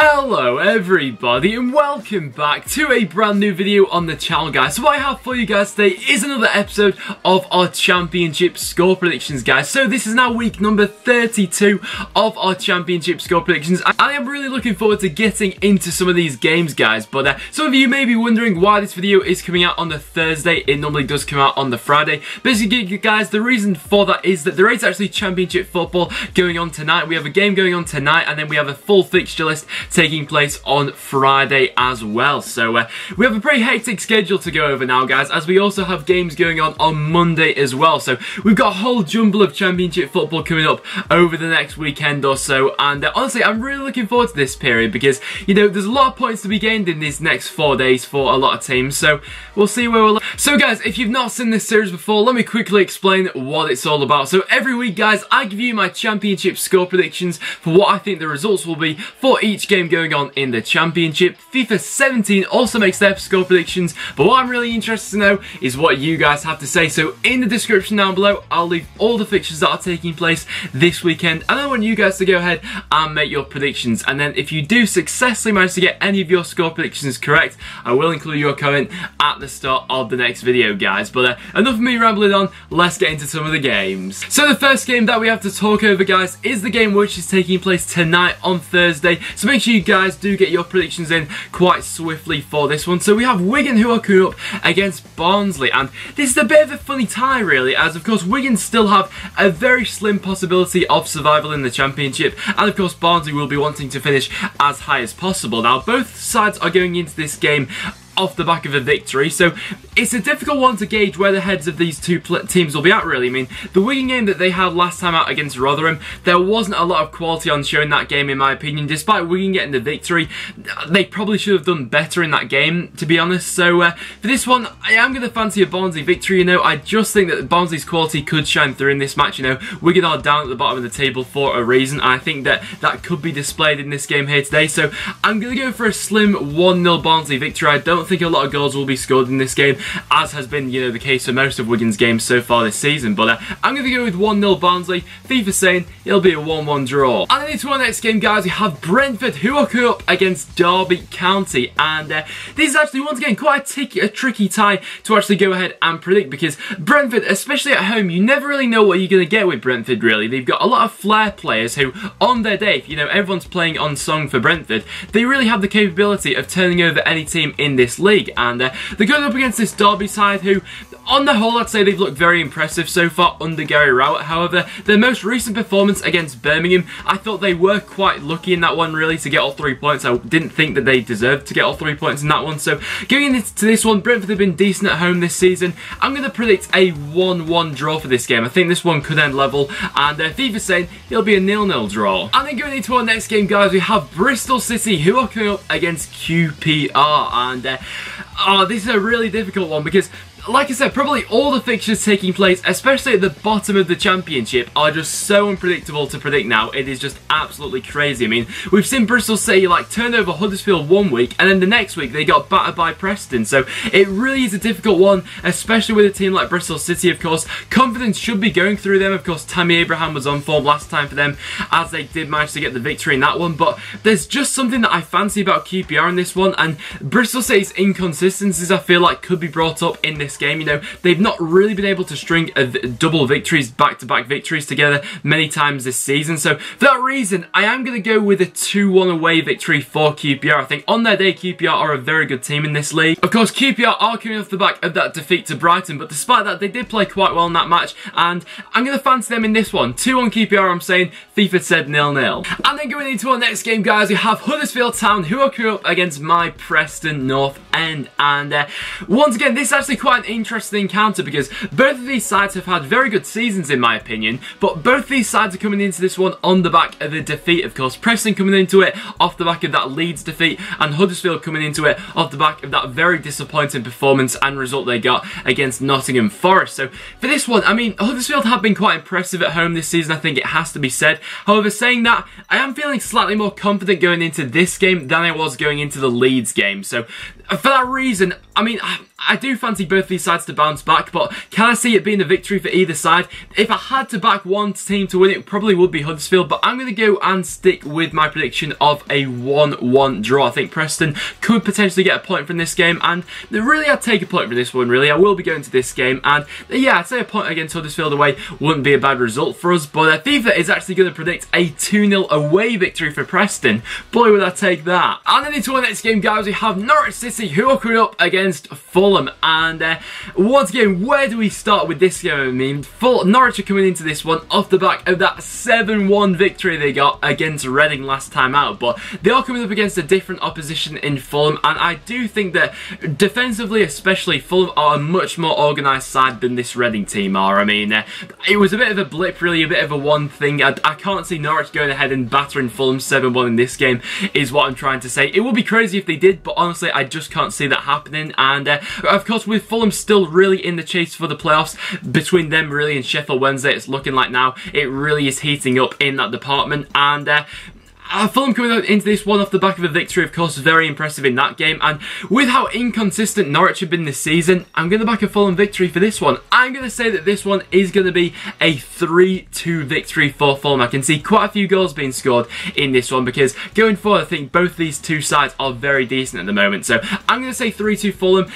Hello everybody and welcome back to a brand new video on the channel, guys. So what I have for you guys today is another episode of our championship score predictions, guys. So this is now week number 32 of our championship score predictions. I am really looking forward to getting into some of these games, guys, but some of you may be wondering why this video is coming out on the Thursday. It normally does come out on the Friday. Basically, guys, the reason for that is that there is actually championship football going on tonight. We have a game going on tonight, and then we have a full fixture list taking place on Friday as well. So we have a pretty hectic schedule to go over now, guys, as we also have games going on Monday as well. So we've got a whole jumble of championship football coming up over the next weekend or so, and honestly, I'm really looking forward to this period because, you know, there's a lot of points to be gained in these next 4 days for a lot of teams, so we'll see where we'll... So guys, if you've not seen this series before, let me quickly explain what it's all about. So every week, guys, I give you my championship score predictions for what I think the results will be for each game going on in the championship. FIFA 17 also makes their score predictions, but what I'm really interested to know is what you guys have to say. So in the description down below, I'll leave all the fixtures that are taking place this weekend, and I want you guys to go ahead and make your predictions. And then if you do successfully manage to get any of your score predictions correct, I will include your comment at the start of the next video, guys. But enough of me rambling on, let's get into some of the games. So the first game that we have to talk over, guys, is the game which is taking place tonight on Thursday. So make sure you guys do get your predictions in quite swiftly for this one. So we have Wigan, who are coming up against Barnsley, and this is a bit of a funny tie, really, as of course Wigan still have a very slim possibility of survival in the championship, and of course Barnsley will be wanting to finish as high as possible. Now both sides are going into this game off the back of a victory, so it's a difficult one to gauge where the heads of these two teams will be at, really. I mean, the Wigan game that they had last time out against Rotherham, there wasn't a lot of quality on show in that game, in my opinion. Despite Wigan getting the victory, they probably should have done better in that game, to be honest. So for this one, I am going to fancy a Barnsley victory. You know, I just think that Barnsley's quality could shine through in this match. You know, Wigan are down at the bottom of the table for a reason, and I think that that could be displayed in this game here today. So I'm going to go for a slim 1-0 Barnsley victory. I don't think a lot of goals will be scored in this game, as has been, you know, the case for most of Wigan's games so far this season. But I'm going to go with 1-0 Barnsley. FIFA saying it'll be a 1-1 draw. And then into our next game, guys, we have Brentford, who are coming up against Derby County. And this is actually, once again, quite a tricky tie to actually go ahead and predict, because Brentford, especially at home, you never really know what you're going to get with Brentford, really. They've got a lot of flair players who, on their day, you know, everyone's playing on song for Brentford, they really have the capability of turning over any team in this league. And they're going up against this Derby side who, on the whole, I'd say they've looked very impressive so far under Gary Rowett. However, their most recent performance against Birmingham, I thought they were quite lucky in that one, really, to get all 3 points. I didn't think that they deserved to get all 3 points in that one. So going into this one, Brentford have been decent at home this season. I'm going to predict a 1-1 draw for this game. I think this one could end level, and FIFA saying it'll be a 0-0 draw. And then going into our next game, guys, we have Bristol City, who are coming up against QPR, and this is a really difficult one because, like I said, probably all the fixtures taking place, especially at the bottom of the championship, are just so unpredictable to predict now. It is just absolutely crazy. I mean, we've seen Bristol City like turn over Huddersfield one week, and then the next week they got battered by Preston. So it really is a difficult one, especially with a team like Bristol City, of course. Confidence should be going through them. Of course, Tammy Abraham was on form last time for them, as they did manage to get the victory in that one. But there's just something that I fancy about QPR in this one, and Bristol City's inconsistencies, I feel like, could be brought up in this game. You know, they've not really been able to string double victories, back-to-back victories together many times this season. So for that reason, I am going to go with a 2-1 away victory for QPR. I think on their day, QPR are a very good team in this league. Of course, QPR are coming off the back of that defeat to Brighton, but despite that, they did play quite well in that match, and I'm going to fancy them in this one. 2-1 QPR, I'm saying. FIFA said 0-0. And then going into our next game, guys, we have Huddersfield Town, who are coming up against my Preston North End. And once again, this is actually quite an interesting encounter because both of these sides have had very good seasons, in my opinion, but both these sides are coming into this one on the back of a defeat, of course. Preston coming into it off the back of that Leeds defeat, and Huddersfield coming into it off the back of that very disappointing performance and result they got against Nottingham Forest. So for this one, I mean, Huddersfield have been quite impressive at home this season, I think it has to be said. However, saying that, I am feeling slightly more confident going into this game than I was going into the Leeds game. So for that reason, I mean, I do fancy both these sides to bounce back, but can I see it being a victory for either side? If I had to back one team to win, it probably would be Huddersfield, but I'm going to go and stick with my prediction of a 1-1 draw. I think Preston could potentially get a point from this game, and really I'd take a point from this one, really. I will be going to this game, and yeah, I'd say a point against Huddersfield away wouldn't be a bad result for us, but FIFA is actually going to predict a 2-0 away victory for Preston. Boy, would I take that. And then into our next game, guys, we have Norwich City, who are coming up against Fulham, and once again, where do we start with this game? I mean, Norwich are coming into this one off the back of that 7-1 victory they got against Reading last time out, but they are coming up against a different opposition in Fulham, and I do think that defensively especially, Fulham are a much more organised side than this Reading team are. I mean, it was a bit of a blip, really, a bit of a one thing. I can't see Norwich going ahead and battering Fulham 7-1 in this game, is what I'm trying to say. It would be crazy if they did, but honestly, I just can't see that happening, and of course, with Fulham still really in the chase for the playoffs, between them really and Sheffield Wednesday, it's looking like now it really is heating up in that department, and Fulham coming into this one off the back of a victory, of course, very impressive in that game, and with how inconsistent Norwich have been this season, I'm going to back a Fulham victory for this one. I'm going to say that this one is going to be a 3-2 victory for Fulham. I can see quite a few goals being scored in this one, because going forward, I think both these two sides are very decent at the moment, so I'm going to say 3-2 Fulham.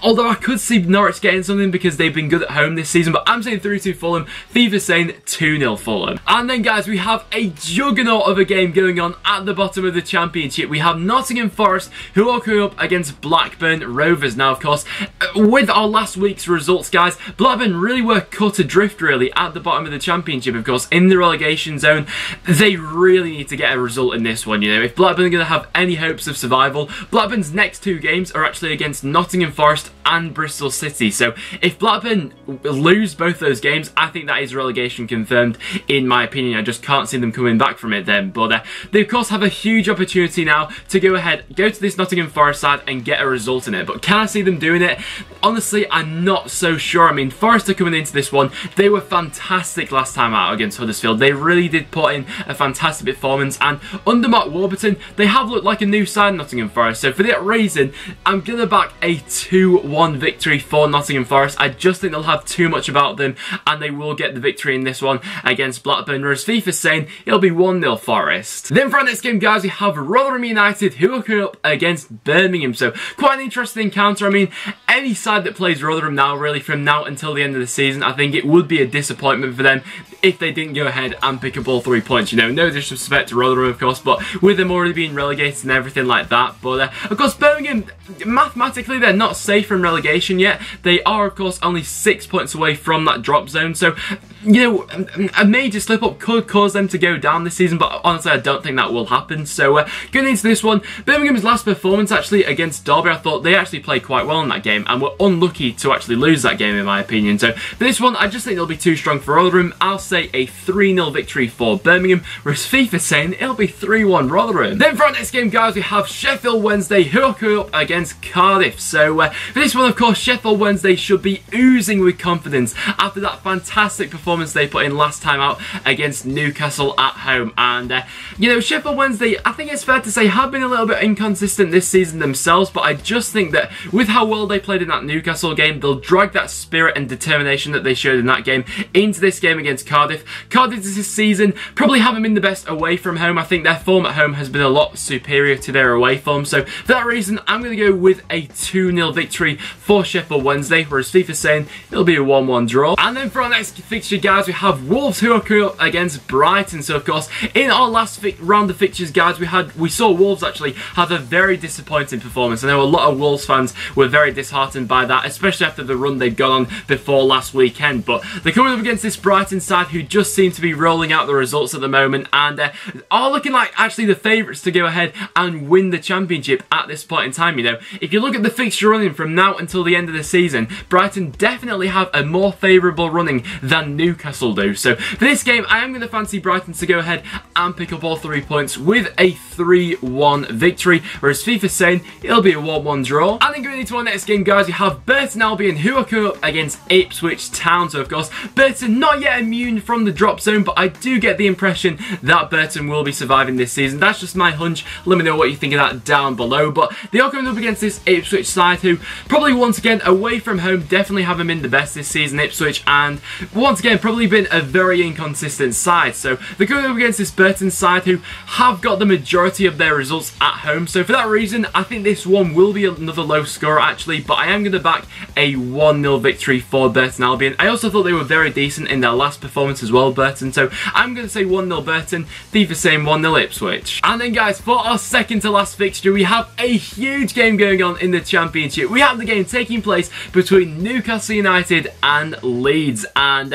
Although I could see Norwich getting something because they've been good at home this season, but I'm saying 3-2 Fulham. FIFA's saying 2-0 Fulham. And then, guys, we have a juggernaut of a game going on at the bottom of the Championship. We have Nottingham Forest, who are coming up against Blackburn Rovers. Now, of course, with our last week's results, guys, Blackburn really were cut adrift, really, at the bottom of the Championship, of course, in the relegation zone. They really need to get a result in this one, you know. If Blackburn are going to have any hopes of survival, Blackburn's next two games are actually against Nottingham Forest and Bristol City. So if Blackburn lose both those games, I think that is relegation confirmed, in my opinion. I just can't see them coming back from it then. But they, of course, have a huge opportunity now to go ahead, go to this Nottingham Forest side and get a result in it. But can I see them doing it? Honestly, I'm not so sure. I mean, Forest are coming into this one. They were fantastic last time out against Huddersfield. They really did put in a fantastic performance. And under Mark Warburton, they have looked like a new side, Nottingham Forest. So for that reason, I'm going to back a 2-1 victory for Nottingham Forest. I just think they'll have too much about them, and they will get the victory in this one against Blackburn, whereas FIFA's saying it'll be 1-0 Forest. Then for our next game, guys, we have Rotherham United, who are coming up against Birmingham. So quite an interesting encounter. I mean, any side that plays Rotherham now, really, from now until the end of the season, I think it would be a disappointment for them if they didn't go ahead and pick up all 3 points. You know, no disrespect to Rotherham, of course, but with them already being relegated and everything like that. But of course, Birmingham, mathematically, they're not safe from relegation yet. They are, of course, only 6 points away from that drop zone. So, you know, a major slip up could cause them to go down this season, but honestly, I don't think that will happen. So, going into this one, Birmingham's last performance actually against Derby, I thought they actually played quite well in that game and were unlucky to actually lose that game, in my opinion. So, for this one, I just think they'll be too strong for Rotherham. I'll say a 3-0 victory for Birmingham, whereas FIFA's saying it'll be 3-1 Rotherham. Then for our next game, guys, we have Sheffield Wednesday, who are coming up against Cardiff. So, for this one, of course, Sheffield Wednesday should be oozing with confidence after that fantastic performance they put in last time out against Newcastle at home. And, you know, Sheffield Wednesday, I think it's fair to say, have been a little bit inconsistent this season themselves, but I just think that with how well they played in that Newcastle game, they'll drag that spirit and determination that they showed in that game into this game against Cardiff. Cardiff this season probably haven't been the best away from home. I think their form at home has been a lot superior to their away form. So for that reason, I'm going to go with a 2-0 victory for Sheffield Wednesday, whereas FIFA's saying it'll be a 1-1 draw. And then for our next fixture, guys, we have Wolves, who are coming up against Brighton. So of course, in our last round of fixtures, guys, we saw Wolves actually have a very disappointing performance. I know a lot of Wolves fans were very disheartened by that, especially after the run they'd gone on before last weekend. But they're coming up against this Brighton side who just seem to be rolling out the results at the moment and are looking like actually the favourites to go ahead and win the Championship at this point in time. You know, if you look at the fixture running from now until the end of the season, Brighton definitely have a more favourable running than Newcastle Newcastle do. So for this game, I am going to fancy Brighton to go ahead and pick up all 3 points with a 3-1 victory, whereas FIFA's saying it'll be a 1-1 draw. And then going into our next game, guys, we have Burton Albion, who are coming up against Ipswich Town. So of course, Burton not yet immune from the drop zone, but I do get the impression that Burton will be surviving this season. That's just my hunch. Let me know what you think of that down below. But they are coming up against this Ipswich side, who probably once again away from home definitely haven't been the best this season, Ipswich, and once again probably been a very inconsistent side. So they're going up against this Burton side, who have got the majority of their results at home. So for that reason, I think this one will be another low score actually, but I am going to back a 1-0 victory for Burton Albion. I also thought they were very decent in their last performance as well, Burton, so I'm going to say 1-0 Burton, FIFA saying 1-0 Ipswich. And then guys, for our second to last fixture, we have a huge game going on in the Championship. We have the game taking place between Newcastle United and Leeds, and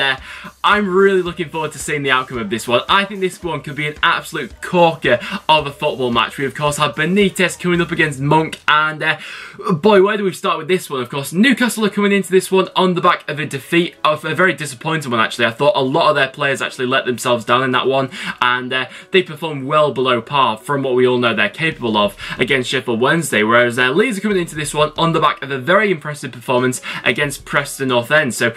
I'm really looking forward to seeing the outcome of this one. I think this one could be an absolute corker of a football match. We of course have Benitez coming up against Monk, and boy, where do we start with this one? Of course, Newcastle are coming into this one on the back of a defeat, of a very disappointing one actually. I thought a lot of their players actually let themselves down in that one, and they performed well below par from what we all know they're capable of against Sheffield Wednesday, whereas Leeds are coming into this one on the back of a very impressive performance against Preston North End. So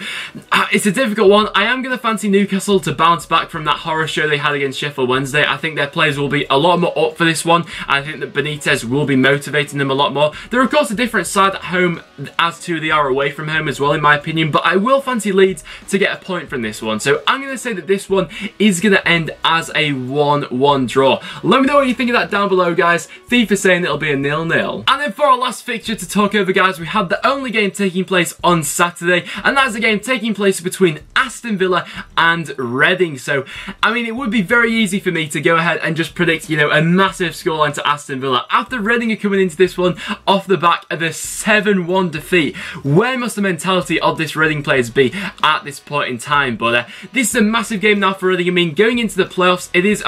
it's a difficult one. I am going to fancy Newcastle to bounce back from that horror show they had against Sheffield Wednesday. I think their players will be a lot more up for this one. I think that Benitez will be motivating them a lot more. They're of course a different side at home as to they are away from home as well, in my opinion, but I will fancy Leeds to get a point from this one. So I'm going to say that this one is going to end as a 1-1 draw. Let me know what you think of that down below, guys. FIFA saying it'll be a 0-0. And then for our last fixture to talk over, guys, we have the only game taking place on Saturday, and that's a game taking place between Aston Villa and Reading. So, I mean, it would be very easy for me to go ahead and just predict, you know, a massive scoreline to Aston Villa after Reading are coming into this one off the back of a 7-1 defeat. Where must the mentality of this Reading players be at this point in time? But this is a massive game now for Reading. I mean, going into the playoffs, it is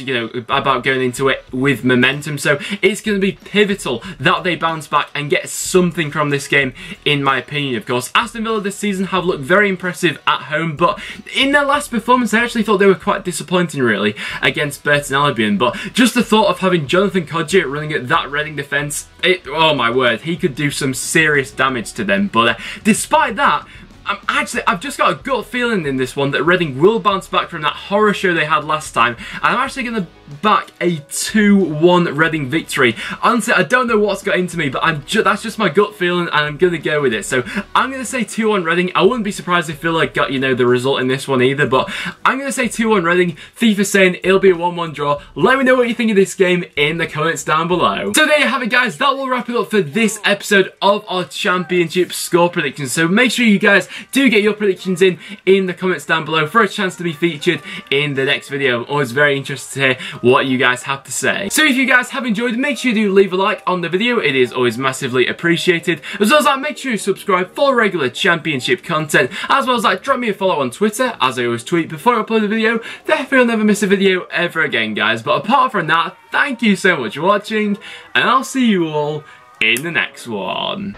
you know, about going into it with momentum. So it's going to be pivotal that they bounce back and get something from this game, in my opinion. Of course, Aston Villa this season have looked very impressive at home, but in their last performance, I actually thought they were quite disappointing, really, against Burton Albion. But just the thought of having Jonathan Kodjic running at that Reading defence, oh my word, he could do some serious damage to them. But despite that, I've just got a gut feeling in this one that Reading will bounce back from that horror show they had last time, and I'm actually going to back a 2-1 Reading victory. Honestly, I don't know what's got into me, but that's just my gut feeling, and I'm going to go with it. So I'm going to say 2-1 Reading. I wouldn't be surprised if Villa got, you know, the result in this one either, but I'm going to say 2-1 Reading. FIFA saying it'll be a 1-1 draw. Let me know what you think of this game in the comments down below. So there you have it, guys. That will wrap it up for this episode of our Championship score predictions. So make sure you guys do get your predictions in the comments down below for a chance to be featured in the next video. I'm always very interested to hear what you guys have to say. So if you guys have enjoyed, make sure you do leave a like on the video. It is always massively appreciated. As well as that, make sure you subscribe for regular Championship content. As well as that, drop me a follow on Twitter, as I always tweet before I upload a video. Therefore, you'll never miss a video ever again, guys. But apart from that, thank you so much for watching, and I'll see you all in the next one.